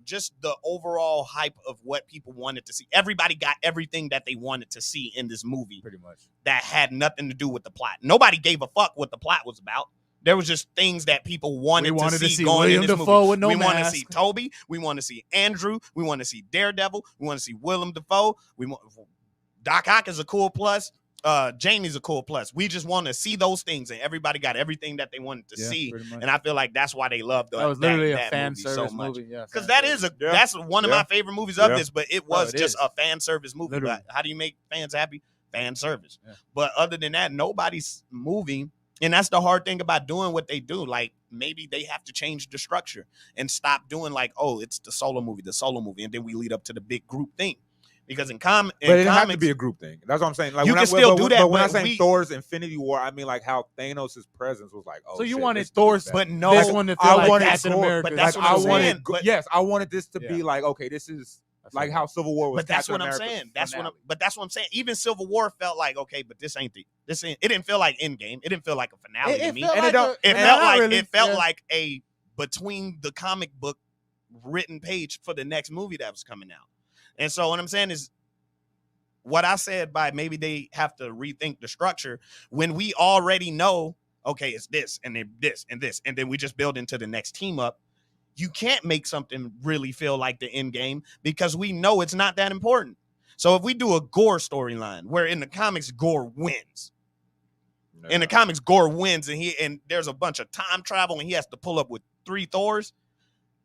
A: just the overall hype of what people wanted to see. Everybody got everything that they wanted to see in this movie.
B: Pretty much.
A: That had nothing to do with the plot. Nobody gave a fuck what the plot was about. There was just things that people wanted to see going
B: William
A: in this
B: Dafoe
A: movie.
B: With no
A: we
B: mask.
A: want to see Toby. We want to see Andrew. We want to see Daredevil. We want to see Willem Dafoe. Doc Ock is a cool plus. Jamie's a cool plus. We just want to see those things, and everybody got everything that they wanted to see. And I feel like that's why they loved
B: that was literally a fan
A: movie
B: service
A: so much.
B: movie. Yeah,
A: because that's one of my favorite movies of this. But it was just a fan service movie.
B: Literally.
A: How do you make fans happy? Fan service. Yeah. But other than that, nobody's moving. And that's the hard thing about doing what they do. Like maybe they have to change the structure and stop doing it's the solo movie, and then we lead up to the big group thing. Because in
C: but it didn't have to be a group thing. That's what I'm saying. Like
A: you can still do that.
C: But when I say Thor's Infinity War, I mean like how Thanos' presence was like.
B: So you wanted Thor's,
A: but no,
B: this one to feel like Captain America.
A: But that's what I'm saying.
C: Yes, I wanted this to be like this is like how Civil War was.
A: But that's what I'm saying. That's what I'm saying. Even Civil War felt like but this ain't. It didn't feel like Endgame. It didn't feel like a finale to me. It felt like a between the comic book written page for the next movie that was coming out. And so what I'm saying is what I said by maybe they have to rethink the structure when we already know, it's this and then this and this, and then we just build into the next team up. You can't make something really feel like the end game because we know it's not that important. So if we do a Gore storyline where in the comics Gore wins, in the comics Gore wins and there's a bunch of time travel and he has to pull up with 3 Thors,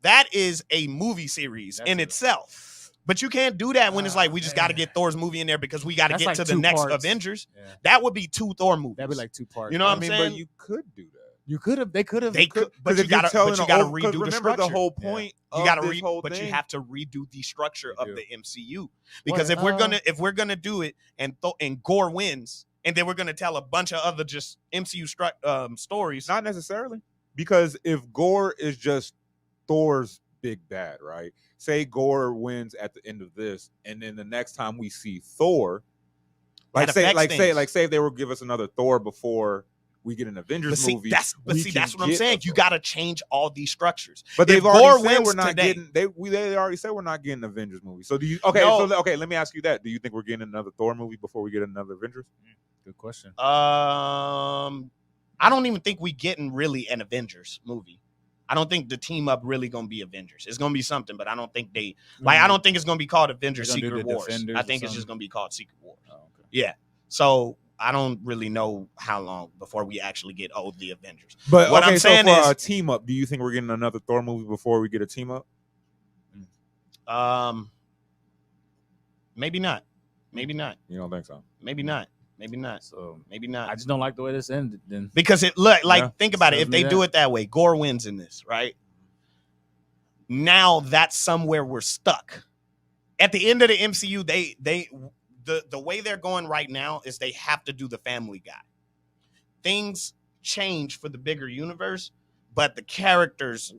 A: that is a movie series in itself. But you can't do that when it's like we just got to get Thor's movie in there because we got to get to the next Avengers. Yeah. That would be 2 Thor movies.
B: That'd be like 2 parts.
A: You know what I'm saying?
C: But you could do that.
B: You could have. They could have.
A: But you got to redo the structure.
C: The whole point.
A: You got to but you have to redo the structure of the MCU because if we're gonna do it and Gore wins and then we're gonna tell a bunch of other just MCU stories.
C: Not necessarily, because if Gore is just Thor's big bad, right? Say Gore wins at the end of this, and then the next time we see Thor,
A: That
C: say
A: affects things.
C: if they were give us another Thor before we get an Avengers movie.
A: That's what I'm saying. You got to change all these structures.
C: But they've
A: If
C: already
A: Gore
C: said
A: wins
C: we're not
A: today,
C: getting. They already said we're not getting Avengers movie. So do you? Okay,
A: No.
C: so okay. Let me ask you that. Do you think we're getting another Thor movie before we get another Avengers?
B: Good question.
A: I don't even think we getting really an Avengers movie. I don't think the team up really gonna be Avengers. It's gonna be something, but I don't think they I don't think it's gonna be called Avengers
B: They're gonna do
A: Secret
B: the
A: Wars.
B: Defenders
A: I
B: or
A: think it's just
B: something?
A: gonna be called Secret Wars.
B: Oh, okay.
A: Yeah. So I don't really know how long before we actually get the Avengers.
C: But
A: What
C: okay,
A: I'm saying
C: so for
A: is-
C: a team up, do you think we're getting another Thor movie before we get a team up?
A: Maybe not. Maybe not.
C: You don't think so?
A: Maybe not. Maybe not.
B: So
A: Maybe not.
B: I just don't like the way this ended. Then
A: Because it look like
C: Yeah,
A: think about it.
B: tells
A: If
B: me
A: they do
B: that.
A: it that way, Gore wins in this, right? Now that's somewhere we're stuck. At the end of the MCU, the way they're going right now is they have to do the Family Guy. Things change for the bigger universe, but the characters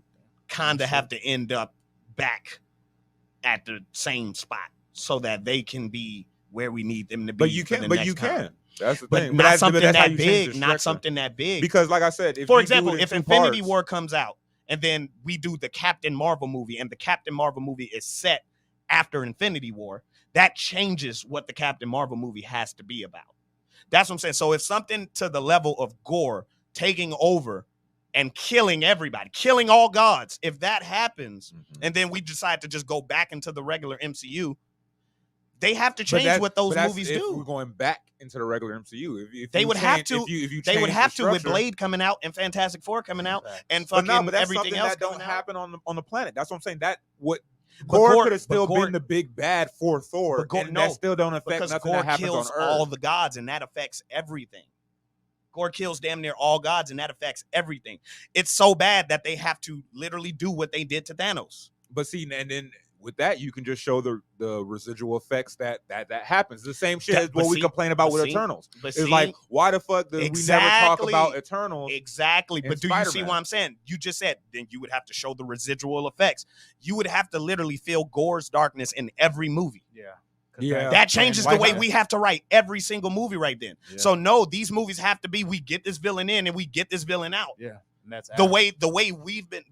A: kind of have to end up back at the same spot so that they can be where we need them to be.
C: But you
A: for
C: can.
A: the
C: But
A: next
C: you
A: time.
C: can. That's the
A: But
C: thing.
A: not something
C: that's how
A: that
C: you change the
A: big. Not
C: structure.
A: something that big.
C: Because, like I said, if
A: For
C: you
A: example,
C: do it in
A: if
C: two
A: Infinity
C: parts-
A: War comes out and then we do the Captain Marvel movie and the Captain Marvel movie is set after Infinity War, that changes what the Captain Marvel movie has to be about. That's what I'm saying. So if something to the level of Gore taking over and killing everybody, killing all gods, if that happens, and then we decide to just go back into the regular MCU, they have to change what those movies
C: if
A: do.
C: we're going back into the regular MCU. If
A: They
C: you
A: would have to.
C: If you
A: They would
C: change
A: have
C: the
A: to with
C: structure-
A: Blade coming out and Fantastic Four coming out and
C: But
A: fucking
C: that's
A: everything
C: something
A: else
C: that don't
A: coming out.
C: happen on the planet. That's what I'm saying. That what
A: But
C: Gore could have
A: but
C: still
A: Gore-
C: been the big bad for Thor,
A: But Gore-
C: and
A: no,
C: that still don't affect
A: because
C: nothing
A: Gore
C: that happens
A: kills
C: on Earth.
A: all the gods and that affects everything. Gore kills damn near all gods and that affects everything. It's so bad that they have to literally do what they did to Thanos.
C: But see, and then with that, you can just show the residual effects that happens. The same shit
A: That-
C: as
A: but
C: what we
A: see-
C: complain about
A: but
C: with
A: see-
C: Eternals.
A: but
C: It's
A: see-
C: like, why the fuck did we never talk
A: Exactly.
C: about Eternals?
A: Exactly.
C: in
A: But do you see
C: Spider-Man?
A: what I'm saying? You just said then you would have to show the residual effects. You would have to literally feel Gore's darkness in every movie.
B: yeah,
C: Yeah.
A: That changes
C: Why
A: the way
C: not?
A: we have to write every single movie right then.
B: Yeah.
A: So no, these movies have to be we get this villain in and we get this villain out.
B: yeah. And that's
A: The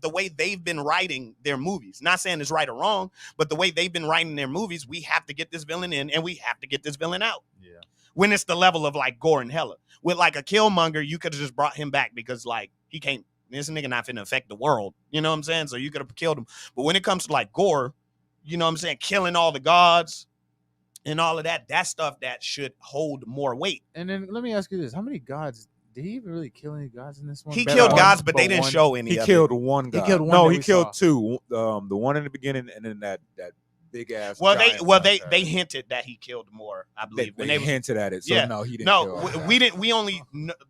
A: way they've been writing their movies. Not saying it's right or wrong, but the way they've been writing their movies, we have to get this villain in and we have to get this villain out.
B: Yeah.
A: When it's the level of like Gore and Hela. With like a Killmonger, you could have just brought him back because like he can't. This nigga not finna affect the world. You know what I'm saying? So you could have killed him. But when it comes to like Gore, you know what I'm saying, killing all the gods and all of that, that's stuff that should hold more weight.
B: And then let me ask you this: how many gods did he even really kill? Any gods in this one?
A: He
B: Better
A: killed
B: one,
A: gods, but they didn't
B: one.
A: show any.
C: He
A: of
C: killed
A: it.
C: one guy.
B: killed one
C: No,
B: that
C: he
B: we
C: killed
B: saw.
C: two. The one in the beginning, and then that big ass.
A: Well,
C: giant
A: they
C: one.
A: they hinted that he killed more. I believe
C: They
A: when they
C: hinted at it. So
A: Yeah.
C: no, he didn't.
A: no,
C: kill all the
A: we
C: guys.
A: didn't. We only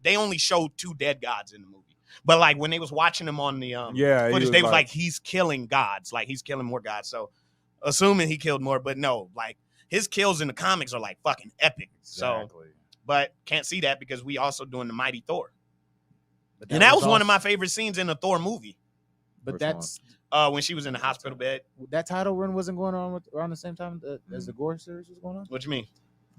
A: they only showed 2 dead gods in the movie. But like when they was watching him on the
C: Yeah, he
A: footage,
C: was
A: they was like he's killing gods, like he's killing more gods. So assuming he killed more, but no, like his kills in the comics are like fucking epic. So,
B: Exactly.
A: but can't see that because we also doing the Mighty Thor,
B: But
A: and that was one of my
B: also-
A: favorite scenes in the Thor movie.
B: But
C: Which
B: that's
A: When she was in the hospital bed.
B: that title run wasn't going on around the same time as the Gore series was going on.
A: What you mean?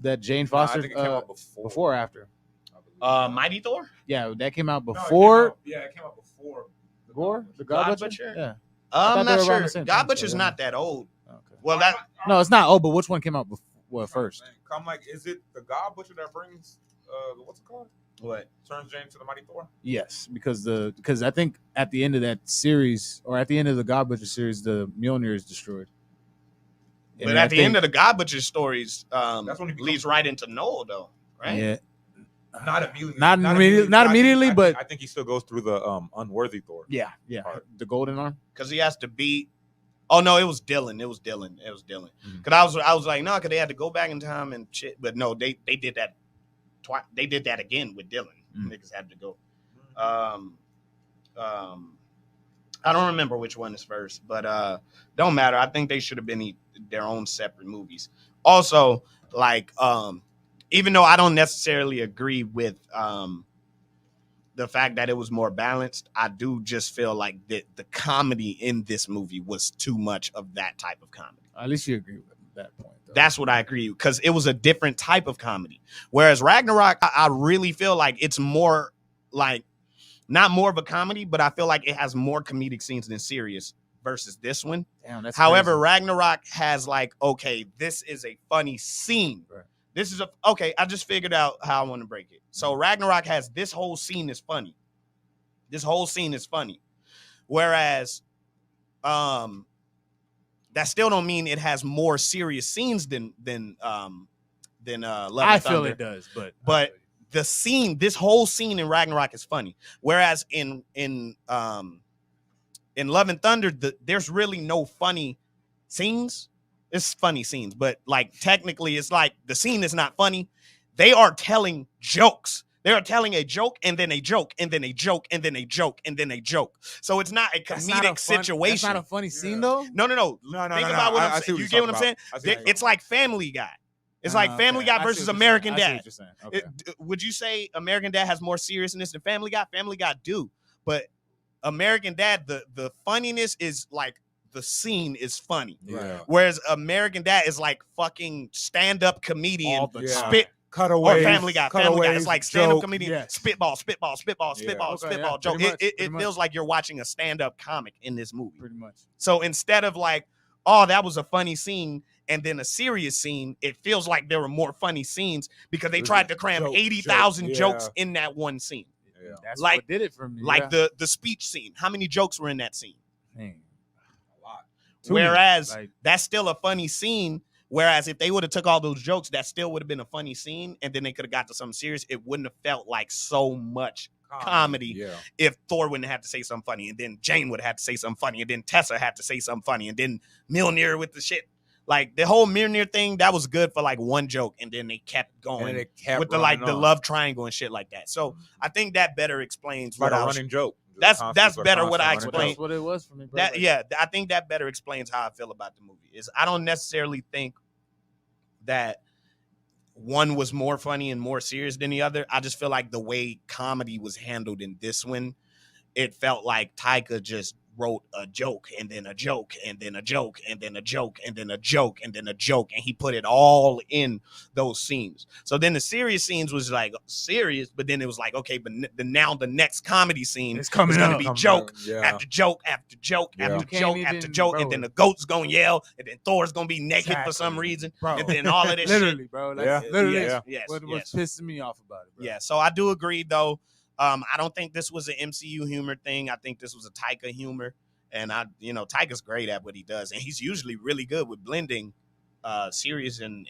B: That Jane
C: Nah, I
B: Foster
C: think it came out
B: before or after?
C: I believe.
A: Mighty Thor.
B: Yeah, that came out
C: No, it came
B: before
C: out- yeah, it came out before
B: the Gore, the
A: God
B: God
A: Butcher?
B: Butcher. Yeah.
A: I'm
B: thought they
A: not
B: were around
A: sure.
B: the same
A: God
B: time,
A: Butcher's
B: so,
A: not that old.
B: Okay.
A: Well, that
B: No, it's not. Oh, but which one came out before first?
C: I'm like, is it the God Butcher that brings what's it called?
A: what?
C: Turns Jane to the Mighty Thor?
B: Yes, because I think at the end of that series, or at the end of the God Butcher series, the Mjolnir is destroyed. And
A: But
B: then
A: at
B: I
A: the
B: think-
A: end of the God Butcher stories,
C: That's when he becomes-
A: leads right into Noel, though, right?
B: yeah,
C: Not immediately.
B: Not immediately, but-
C: I think he still goes through the unworthy Thor.
B: yeah, the golden arm.
A: Because he has to beat. Oh no, it was Dylan. It was Dylan.
C: Mhm.
A: Because I was like, no, because they had to go back in time and shit. But no, they did that twice. They did that again with Dylan. Niggas had to go. I don't remember which one is first, but don't matter. I think they should have been their own separate movies. Also, like even though I don't necessarily agree with the fact that it was more balanced, I do just feel like the comedy in this movie was too much of that type of comedy.
B: At least you agree with that point, though.
A: That's what I agree with, because it was a different type of comedy. Whereas Ragnarok, I really feel like it's more like, not more of a comedy, but I feel like it has more comedic scenes than serious versus this one.
B: Damn, that's
A: However,
B: crazy.
A: Ragnarok has like, okay, this is a funny scene.
B: Right.
A: This is okay, I just figured out how I want to break it. So Ragnarok has this whole scene is funny. This whole scene is funny. Whereas that still don't mean it has more serious scenes than Love and
B: I feel
A: Thunder.
B: it does,
A: But the scene, this whole scene in Ragnarok is funny. Whereas in Love and Thunder, there's really no funny scenes. It's funny scenes, but like technically it's like the scene is not funny. They are telling jokes. They are telling a joke and then a joke and then a joke and then a joke and then a joke. So it's not a comedic situation.
B: That's not a funny scene though.
A: No.
C: No.
A: Think about what I'm saying. You get what I'm saying? It's like Family Guy. It's like Family Guy versus American Dad.
B: Okay.
A: Would you say American Dad has more seriousness than Family Guy? Family Guy do, but American Dad, the funniness is like the scene is funny.
C: Yeah.
A: Whereas American Dad is like fucking stand-up comedian,
B: All the time.
A: spit.
C: Cutaways.
A: Or Family Guy. Family Guy. It's like stand-up
C: joke.
A: comedian,
B: Yes.
A: spitball,
B: Okay,
A: joke.
B: yeah,
A: It
B: pretty
A: feels like you're watching a stand-up comic in this movie.
B: Pretty much.
A: So instead of like, oh, that was a funny scene, and then a serious scene, it feels like there were more funny scenes because they tried to cram 80,000 jokes in that one scene.
C: Yeah.
B: That's
A: Like-
B: what did it for me.
A: Like the speech scene. How many jokes were in that scene?
B: Man.
C: A lot.
B: Too many.
A: Whereas
B: Like-
A: that's still a funny scene. Whereas if they would have took all those jokes, that still would have been a funny scene, and then they could have got to something serious. It wouldn't have felt like so much comedy
C: Yeah.
A: if Thor wouldn't have to say something funny, and then Jane would have to say something funny, and then Tessa had to say something funny, and then Mjolnir with the shit. Like the whole Mjolnir thing, that was good for like one joke, and then they kept going
C: And it kept
A: with the
C: running
A: the
C: on.
A: love triangle and shit like that. So I think that better explains
C: It's like
A: what
C: a
A: I was.
C: running joke.
A: That's
C: Constantly
A: better what I
C: constant running
A: explained.
B: That's what it was for me, bro.
A: That
B: Like,
A: yeah, I think that better explains how I feel about the movie. Is I don't necessarily think that one was more funny and more serious than the other. I just feel like the way comedy was handled in this one, it felt like Taika just wrote a joke and then a joke and then a joke and then a joke and then a joke and then a joke, and he put it all in those scenes. So then the serious scenes was like serious, but then it was like, okay, but now the next comedy scene
B: It's coming
A: is going
B: up.
A: to be joke
C: Yeah.
A: after joke after joke
C: Yeah.
A: after
B: You can't
A: joke
B: even-
A: after joke, and
B: bro.
A: then the goat's gonna yell, and then Thor's gonna be naked for some
B: Exactly.
A: reason,
B: Bro.
A: and then all of this
B: literally,
A: shit.
B: bro. Like,
C: Yeah.
B: literally
A: Yes,
B: what was
A: yes.
B: pissing me off about it, bro.
A: Yeah, so I do agree though. I don't think this was an MCU humor thing. I think this was a Taika humor, and Taika's great at what he does, and he's usually really good with blending serious and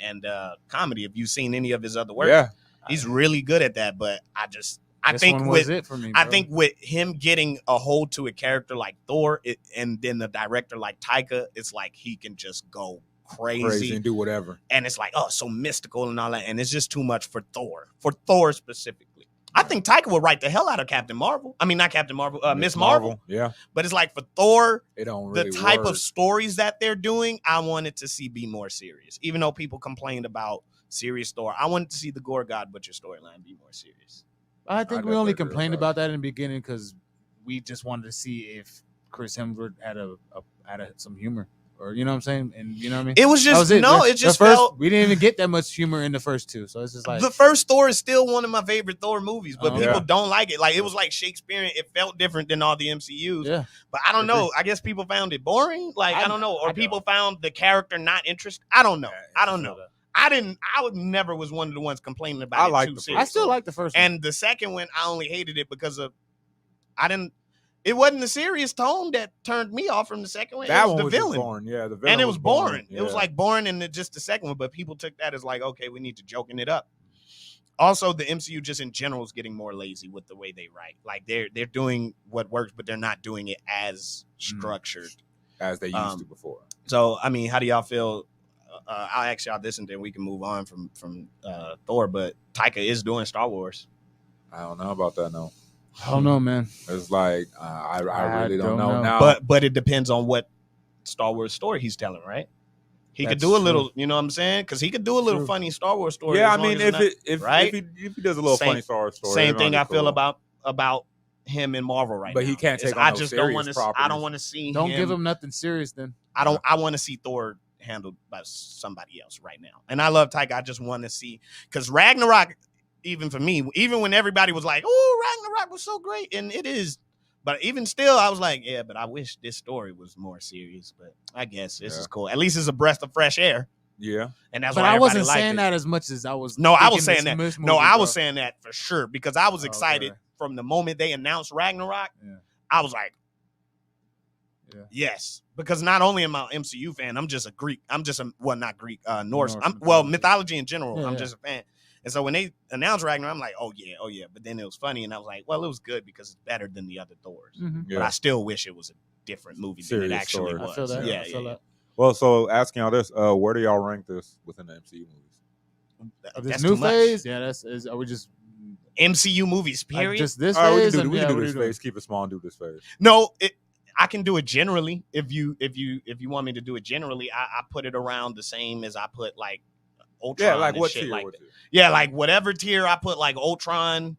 A: comedy. If you've seen any of his other work,
C: Yeah.
A: he's really good at that. But I
B: This
A: think
B: one
A: with
B: was it for me.
A: I
B: bro.
A: think with him getting a hold to a character like Thor, and then the director like Taika, it's like he can just go
C: Crazy and do whatever.
A: and it's like, oh, so mystical and all that, and it's just too much for Thor specifically. I think Taika would write the hell out of Captain Marvel. I mean, not Captain Marvel, Miss Marvel.
C: Yeah.
A: But it's like for Thor,
C: It don't really
A: the type
C: work.
A: of stories that they're doing, I wanted to see be more serious. Even though people complained about serious Thor, I wanted to see the Gore God Butcher storyline be more serious.
B: I think
C: I
B: we only
C: definitely agree with
B: complained
C: that.
B: about that in the beginning because we just wanted to see if Chris Hemsworth had some humor, or you know what I'm saying, and you know what I mean.
A: It was
B: That
A: just
B: was it.
A: no,
B: The-
A: it just
B: the first,
A: felt.
B: we didn't even get that much humor in the first two, so it's just like
A: The first Thor is still one of my favorite Thor movies, but
B: Oh,
A: people
C: yeah.
A: don't like it. Like it was like Shakespearean. It felt different than all the MCUs.
B: yeah.
A: But I don't know. I guess people found it boring. Like I don't know, or
B: I
A: people
B: don't.
A: found the character not interesting. I don't know. I don't know.
B: So
A: I would never was one of the ones complaining about
C: I
A: it
C: like
A: too
C: the
A: serious.
B: I still like the first one.
A: And the second one, I only hated it because of it wasn't the serious tone that turned me off from the second one.
C: That
A: it was
C: one
A: the
C: was just
A: villain.
C: boring. Yeah, the villain
A: And it was boring.
C: Yeah.
A: It was like boring in just the second one, but people took that as like, okay, we need to joking it up. Also, the MCU just in general is getting more lazy with the way they write. Like they're doing what works, but they're not doing it as structured.
C: as they used to before.
A: So, I mean, how do y'all feel? I'll ask y'all this, and then we can move on from Thor. But Taika is doing Star Wars.
C: I don't know about that. No,
B: I don't know, man.
C: it's like I really don't
B: don't
C: know
B: know.
C: now.
A: But it depends on what Star Wars story he's telling, right? He could
B: That's
A: do a
B: true.
A: little, you know what I'm saying? Because he could do a little
B: True.
A: funny Star Wars story.
C: Yeah,
A: as
C: I
A: long
C: mean,
A: as it's
C: if
A: not- right?
C: if he does a little
A: Same-
C: funny Star Wars story,
A: Same
C: it
A: thing
C: might
A: I
C: be
A: feel
C: cool.
A: about him in Marvel right
C: But
A: now.
C: he can't
A: Is
C: take on
A: I
C: no
A: just don't want
C: serious
A: to. I
C: properties.
A: don't want to see.
B: Don't
A: him,
B: give him nothing serious then.
A: I want to see Thor handled by somebody else right now. And I love Taika. I just want to see because Ragnarok, even for me, even when everybody was like, "Oh, Ragnarok was so great," and it is. But even still, I was like, yeah, but I wish this story was more serious. But I guess this is cool. At least it's a breath of fresh air.
C: Yeah.
A: And that's
B: But
A: why
B: I
A: everybody
B: wasn't
A: liked
B: saying
A: it.
B: that as much as I was.
A: No, I was
B: thinking
A: saying that.
B: this
A: No,
B: movie,
A: I
B: bro.
A: was saying that for sure because I was excited
B: Okay.
A: from the moment they announced Ragnarok.
B: Yeah.
A: I was like,
B: Yeah.
A: yes, because not only am I an MCU fan, I'm just a Greek. I'm just a not Greek, Norse.
B: Norse
A: Mythology in general.
B: Yeah,
A: I'm
B: yeah.
A: just a fan. And so when they announced Ragnarok, I'm like, oh yeah. But then it was funny, and I was like, well, it was good because it's better than the other Thors.
B: Mhm.
C: Yeah.
A: But I still wish it was a different movie than it
C: Serious
A: actually
C: story.
A: was.
B: I feel that.
A: Yeah,
B: I feel that.
C: Well, so asking y'all this, where do y'all rank this within the MCU movies?
B: This
A: That's
B: new
A: too much.
B: phase, yeah, are we just
A: MCU movies, period.
B: just this
C: All right,
B: phase?
C: we
B: and
C: can
B: yeah,
C: do
B: what
C: this
B: are you doing?
C: phase. Keep it small and do this phase.
A: No, I can do it generally. If you want me to do it generally, I put it around the same as I put like Ultron.
C: Yeah, like
A: and
C: what
A: shit
C: tier?
A: like
C: What
A: that.
C: tier?
A: Yeah, like whatever tier I put like Ultron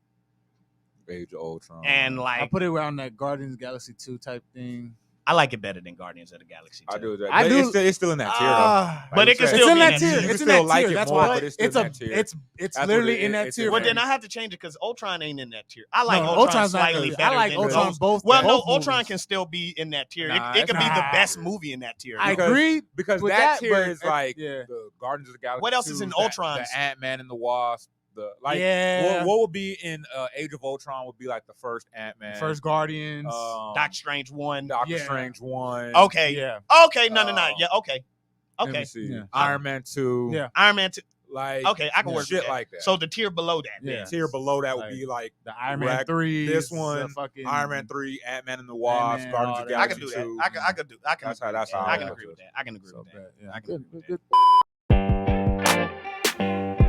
C: Age of Ultron.
A: and
B: I
A: like
B: put it around that Guardians of the Galaxy 2 type thing.
A: I like it better than Guardians of the Galaxy.
C: I
A: 2.
C: do.
B: I
C: But
B: do-
C: It's still in that tier though.
B: Ah,
A: But it can
C: said,
A: still
B: it's in
A: be
B: that
A: in
B: tier.
A: that
C: You
B: It's
C: can
B: in
C: still
B: that
C: like
B: tier.
C: it
B: That's
C: more,
B: why
C: but it's still
B: it's
C: in
B: a
C: that tier.
B: it's
C: That's
B: literally
C: what
B: in that
C: it's
B: tier.
C: in
A: Well,
C: that
A: then
C: tier.
A: I have to change it because Ultron ain't in that tier. I like
B: No,
A: Ultron
B: Ultron's not
A: slightly
B: really- I
A: better
B: like
A: than
B: Ultron
A: those.
B: both-
A: Well, no,
B: both
A: Ultron
B: movies.
A: can still be in that tier.
C: Nah,
A: It could be the
B: nah.
A: best movie in that tier.
B: I
C: Because-
B: agree
C: Because
B: with
C: that
B: that,
C: tier
B: but
C: is like
B: yeah.
C: the Guardians of the Galaxy.
A: What else is in
C: 2s,
A: Ultron's?
C: The Ant-Man and the Wasp.
B: Yeah.
C: What would be in Age of Ultron would be like the first Ant-Man,
B: First Guardians.
A: Doctor Strange 1.
C: Doctor
B: Yeah.
C: Strange 1.
A: Okay.
B: yeah.
A: Okay. No. Yeah. Okay.
C: Let me
A: Okay.
C: see.
B: Yeah.
C: Iron Man 2.
B: Yeah.
A: Iron Man 2.
C: Like
A: Okay, I can work
C: shit
A: with that.
C: like that.
A: So the tier below that.
B: Yeah.
A: Then.
C: tier below that would
B: Like,
C: be like
B: The Iron Man 3.
C: this one,
B: the fucking
C: Iron Man 3, Ant-Man and the Wasp,
B: Ant-Man,
C: Guardians
B: all
C: of
B: that.
C: the
A: I
C: Galaxy
A: can do that.
C: 2.
A: I can do. I can.
C: That's
A: agree
C: how- that's
A: with that.
C: how
A: I
C: I
A: can
C: like
A: agree
C: it.
A: with that. I can agree
B: So
A: with that.
B: bad. Yeah.
A: I can
B: Good,
A: agree with
B: good,
A: that.
B: good.